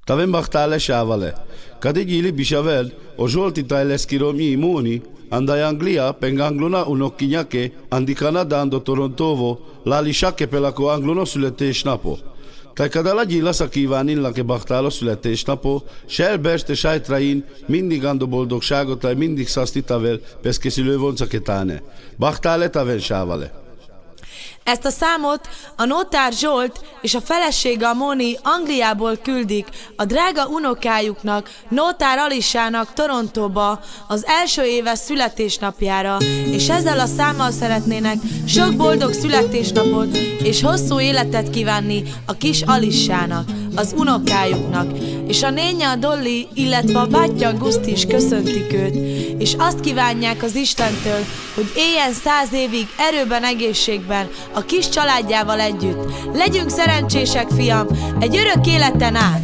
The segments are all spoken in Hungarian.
Tavem bachtale shavale. Kade gili bishavel, o jolti tailes kiromi imuni, andai Anglia, pengangluna unokkinyake, andi Canada ando Torontovo, lálishake pelako angluno születésnapo. Tai kadala gyilasa kíváninlak e bachtáló születésnapo, se elbeste sajtrain, mindig ando boldogságot, tai mindig szasztitavel, peszkészülő voncaketáne. Bachtále taven sávale. Ezt a számot a Nótár Zsolt és a felesége a Móni Angliából küldik a drága unokájuknak, Nótár Alisának Torontóba az első éves születésnapjára, és ezzel a számmal szeretnének sok boldog születésnapot és hosszú életet kívánni a kis Alisának, az unokájuknak, és a nénye a Dolly, illetve a bátyja Guszt is köszöntik őt, és azt kívánják az Istentől, hogy éljen 100 évig erőben, egészségben, a kis családjával együtt. Legyünk szerencsések, fiam, egy örök életen át!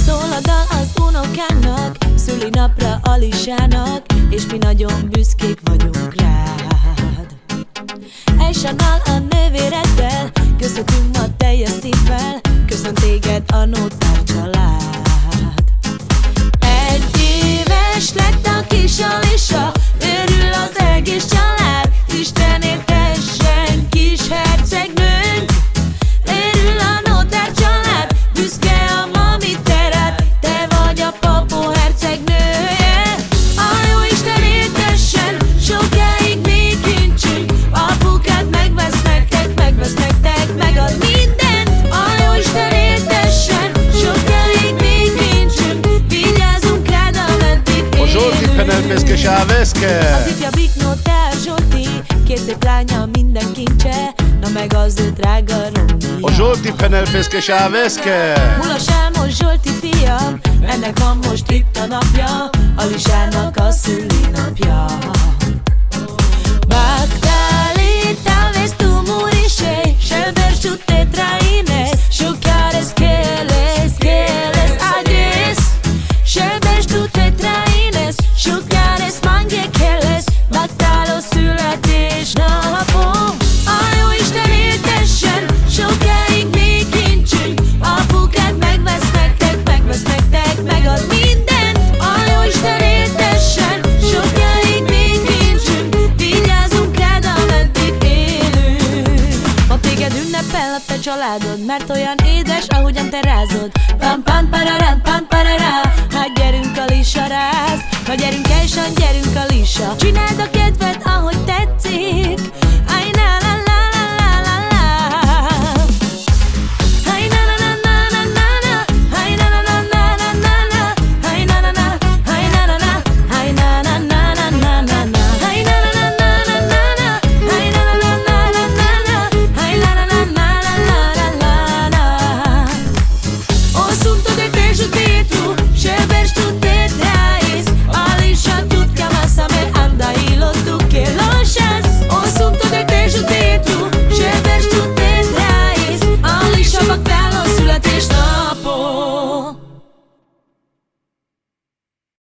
Szól a dal az unokának, szülinapra Alisának, és mi nagyon büszkék vagyunk rád. Elsannal a nővéreddel, köszöntünk ma teljes szívvel, köszönt téged a Nótár család. 1 éves lett a kis Alisa, örül az egész család, Isten értessen kis hercegnőnk. Örül a Nótár család, büszke a mami tered, te vagy a papó hercegnője. A Jóisten értessen, sokáig még kincsünk, apukát megvesz nektek, megad mindent. A Jóisten értessen, sokáig még kincsünk, vigyázzunk rád, ameddig élünk. O Zsolti penelpeszke sáveszke. Az ifja Big Nótár Zsolti, 2 szép lánya, minden kincse, na meg az ő drága Romia. O Zsolti penelpeszke sáveszke. Mulas Álmos Zsolti fiam, ennek van most itt a napja, Alisának a szülinapja. Bactale, tal vez tu muriše, shall ver su te traines, shukares keles adies, shall ver tu te traines, shukares mange keles, Bactalo születésnapom. A Jóisten értessen, sokáig még kincsünk, apukát megvesz nektek, megad mindent. A Jóisten értessen, sokáig még kincsünk, vigyázzunk rád, ameddig élünk. Ma téged ünnepel a te családod, mert olyan édes, ahogyan te rázod. Pam pam pararam, pam parará, hát gyerünk Alisa ráz, na gyerünk Elsan, gyerünk Alisa, csináld a kedved, ahogy tetszik.